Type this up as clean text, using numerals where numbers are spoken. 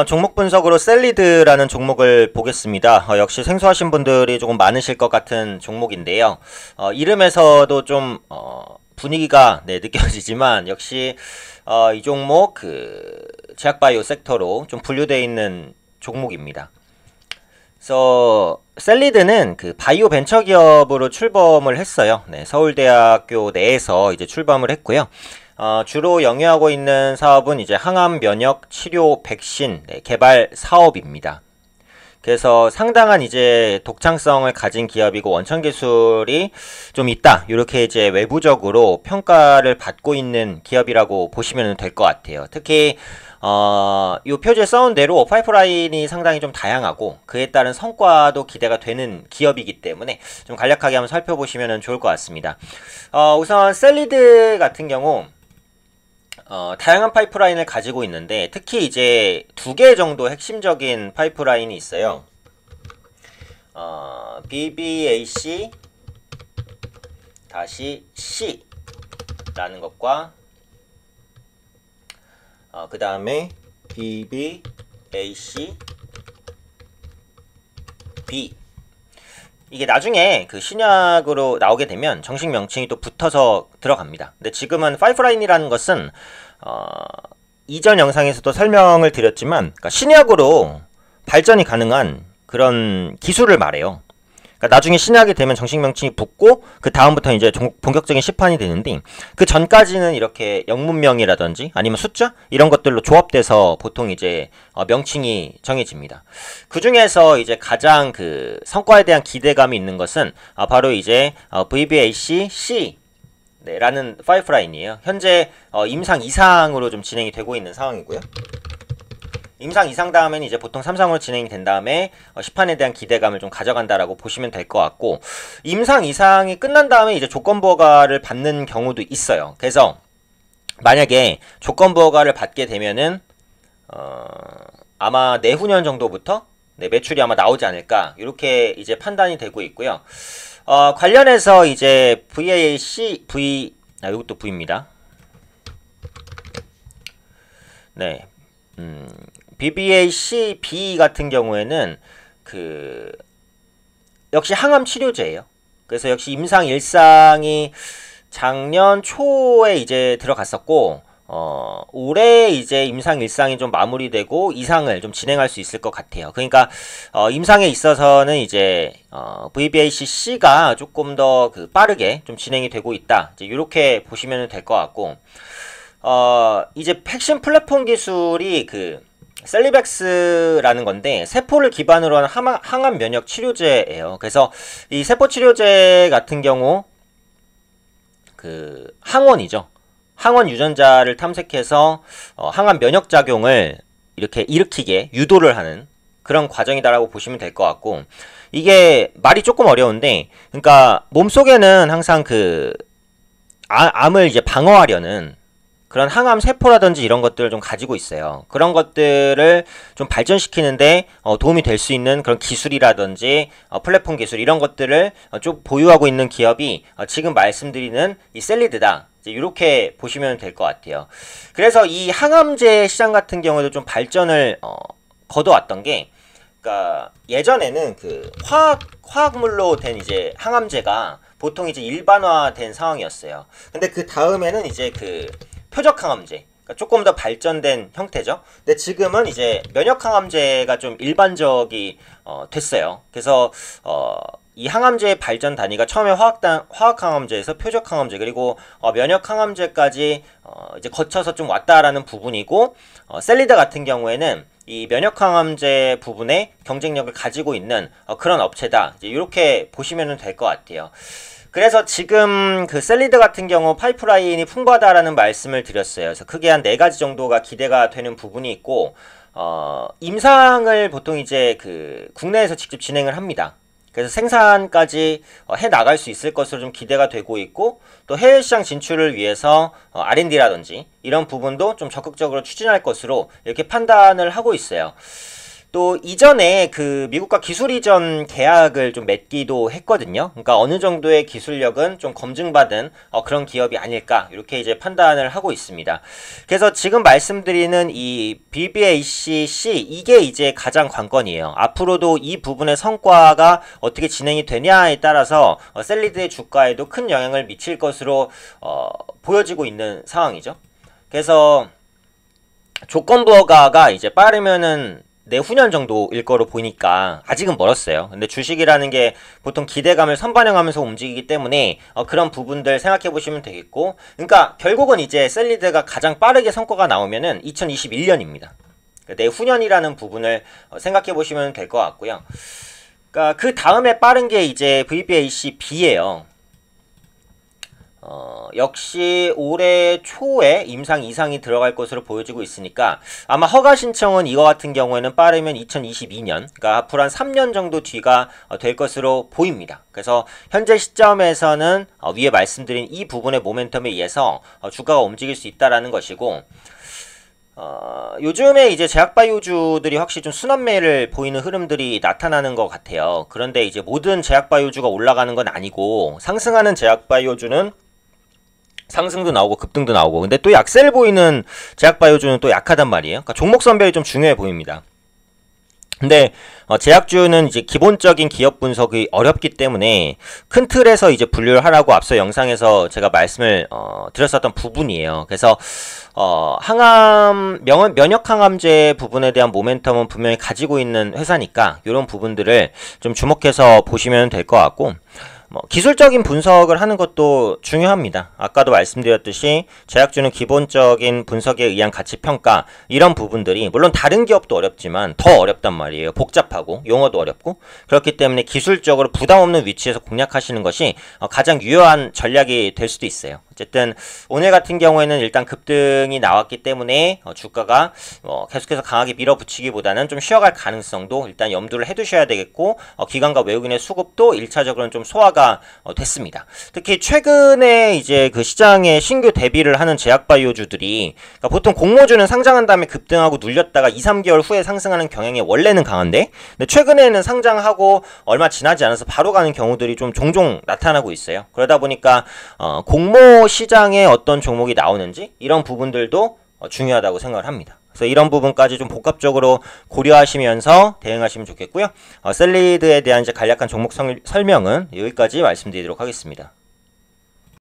종목 분석으로 셀리드라는 종목을 보겠습니다. 역시 생소하신 분들이 조금 많으실 것 같은 종목인데요. 이름에서도 좀 분위기가 느껴지지만 역시 이 종목 제약바이오 섹터로 좀 분류되어 있는 종목입니다. 그래서 셀리드는 바이오 벤처 기업으로 출범을 했어요. 서울대학교 내에서 이제 출범을 했고요. 주로 영위하고 있는 사업은 이제 항암 면역 치료 백신 개발 사업입니다. 그래서 상당한 이제 독창성을 가진 기업이고 원천 기술이 좀 있다. 이렇게 이제 외부적으로 평가를 받고 있는 기업이라고 보시면 될 것 같아요. 특히 이 표지에 써온 대로 파이프라인이 상당히 좀 다양하고 그에 따른 성과도 기대가 되는 기업이기 때문에 좀 간략하게 한번 살펴보시면 좋을 것 같습니다. 우선 셀리드 같은 경우 다양한 파이프라인을 가지고 있는데 특히 이제 두 개 정도 핵심적인 파이프라인이 있어요. BBAC C 라는 것과 그 다음에 BBAC B, 이게 나중에 신약으로 나오게 되면 정식 명칭이 또 붙어서 들어갑니다. 근데 지금은 파이프라인이라는 것은 이전 영상에서도 설명을 드렸지만 신약으로 발전이 가능한 그런 기술을 말해요. 나중에 신약이 되면 정식 명칭이 붙고 그 다음부터 이제 본격적인 시판이 되는데 그 전까지는 이렇게 영문명이라든지 아니면 숫자 이런 것들로 조합돼서 보통 이제 명칭이 정해집니다. 그 중에서 이제 가장 성과에 대한 기대감이 있는 것은 바로 이제 VBAC C 라는 파이프라인이에요. 현재 임상 2상으로 좀 진행이 되고 있는 상황이고요. 임상 2상 다음에는 이제 보통 3상으로 진행이 된 다음에 시판에 대한 기대감을 좀 가져간다라고 보시면 될 것 같고, 임상 2상이 끝난 다음에 이제 조건부 허가를 받는 경우도 있어요. 그래서 만약에 조건부 허가를 받게 되면은 아마 내후년 정도부터 매출이 아마 나오지 않을까 이렇게 이제 판단이 되고 있고요. 관련해서 이제 VAC 이것도 V입니다. BBAC B 같은 경우에는 역시 항암 치료제예요. 그래서 역시 임상 1상이 작년 초에 이제 들어갔었고 올해 이제 임상 1상이 좀 마무리되고 2상을 좀 진행할 수 있을 것 같아요. 그러니까 임상에 있어서는 이제 VBAC C가 조금 더 빠르게 좀 진행이 되고 있다. 이제 이렇게 보시면 될 것 같고, 이제 핵심 플랫폼 기술이 셀리백스라는 건데 세포를 기반으로 하는 항암 면역 치료제예요. 그래서 이 세포 치료제 같은 경우 항원이죠. 항원 유전자를 탐색해서 항암 면역 작용을 이렇게 일으키게 유도를 하는 그런 과정이다라고 보시면 될 것 같고, 이게 말이 조금 어려운데, 그러니까 몸속에는 항상 암을 이제 방어하려는 그런 항암 세포라든지 이런 것들을 좀 가지고 있어요. 그런 것들을 좀 발전시키는데 도움이 될 수 있는 그런 기술이라든지 플랫폼 기술 이런 것들을 좀 보유하고 있는 기업이 지금 말씀드리는 이 셀리드다. 이렇게 보시면 될 것 같아요. 그래서 이 항암제 시장 같은 경우도 좀 발전을 거둬왔던 게, 그러니까 예전에는 화학물로 된 이제 항암제가 보통 이제 일반화된 상황이었어요. 근데 그 다음에는 이제 표적 항암제, 그러니까 조금 더 발전된 형태죠. 근데 지금은 이제 면역 항암제가 좀 일반적이 됐어요. 그래서 이 항암제의 발전 단위가 처음에 화학 항암제에서 표적 항암제 그리고 면역 항암제까지 이제 거쳐서 좀 왔다라는 부분이고, 셀리드 같은 경우에는 이 면역 항암제 부분에 경쟁력을 가지고 있는 그런 업체다. 이제 이렇게 보시면 될 것 같아요. 그래서 지금 셀리드 같은 경우 파이프라인이 풍부하다라는 말씀을 드렸어요. 그래서 크게 한 4가지 정도가 기대가 되는 부분이 있고, 임상을 보통 이제 국내에서 직접 진행을 합니다. 그래서 생산까지 해 나갈 수 있을 것으로 좀 기대가 되고 있고, 또 해외 시장 진출을 위해서 R&D라든지 이런 부분도 좀 적극적으로 추진할 것으로 이렇게 판단을 하고 있어요. 또 이전에 그 미국과 기술 이전 계약을 좀 맺기도 했거든요. 그러니까 어느 정도의 기술력은 좀 검증받은 그런 기업이 아닐까 이렇게 이제 판단을 하고 있습니다. 그래서 지금 말씀드리는 이 BBACC 이게 이제 가장 관건이에요. 앞으로도 이 부분의 성과가 어떻게 진행이 되냐에 따라서 셀리드의 주가에도 큰 영향을 미칠 것으로 보여지고 있는 상황이죠. 그래서 조건부 허가가 이제 빠르면은 내후년 정도일 거로 보니까 아직은 멀었어요. 근데 주식이라는 게 보통 기대감을 선반영하면서 움직이기 때문에 그런 부분들 생각해 보시면 되겠고, 그러니까 결국은 이제 셀리드가 가장 빠르게 성과가 나오면은 2021년입니다. 내후년이라는 부분을 생각해 보시면 될 것 같고요. 그러니까 그 다음에 빠른 게 이제 VBAC-B예요. 역시 올해 초에 임상 이상이 들어갈 것으로 보여지고 있으니까 아마 허가 신청은 이거 같은 경우에는 빠르면 2022년, 그러니까 앞으로 한 3년 정도 뒤가 될 것으로 보입니다. 그래서 현재 시점에서는 위에 말씀드린 이 부분의 모멘텀에 의해서 주가가 움직일 수 있다라는 것이고, 요즘에 이제 제약바이오주들이 확실히 좀 순환매를 보이는 흐름들이 나타나는 것 같아요. 그런데 이제 모든 제약바이오주가 올라가는 건 아니고, 상승하는 제약바이오주는 상승도 나오고 급등도 나오고, 근데 또 약세를 보이는 제약바이오주는 또 약하단 말이에요. 그러니까 종목 선별이 좀 중요해 보입니다. 근데 제약주는 이제 기본적인 기업 분석이 어렵기 때문에 큰 틀에서 이제 분류를 하라고 앞서 영상에서 제가 말씀을 드렸었던 부분이에요. 그래서 면역 항암제 부분에 대한 모멘텀은 분명히 가지고 있는 회사니까 이런 부분들을 좀 주목해서 보시면 될 것 같고, 기술적인 분석을 하는 것도 중요합니다. 아까도 말씀드렸듯이 제약주는 기본적인 분석에 의한 가치평가, 이런 부분들이 물론 다른 기업도 어렵지만 더 어렵단 말이에요. 복잡하고 용어도 어렵고, 그렇기 때문에 기술적으로 부담 없는 위치에서 공략하시는 것이 가장 유효한 전략이 될 수도 있어요. 어쨌든 오늘 같은 경우에는 일단 급등이 나왔기 때문에 주가가 계속해서 강하게 밀어붙이기보다는 좀 쉬어갈 가능성도 일단 염두를 해두셔야 되겠고, 기관과 외국인의 수급도 1차적으로는 좀 소화가 됐습니다. 특히 최근에 이제 그 시장에 신규 대비를 하는 제약바이오주들이, 그러니까 보통 공모주는 상장한 다음에 급등하고 눌렸다가 2, 3개월 후에 상승하는 경향이 원래는 강한데, 근데 최근에는 상장하고 얼마 지나지 않아서 바로 가는 경우들이 좀 종종 나타나고 있어요. 그러다 보니까 공모 시장에 어떤 종목이 나오는지 이런 부분들도 중요하다고 생각을 합니다. 그래서 이런 부분까지 좀 복합적으로 고려하시면서 대응하시면 좋겠고요. 셀리드에 대한 이제 간략한 종목 설명은 여기까지 말씀드리도록 하겠습니다.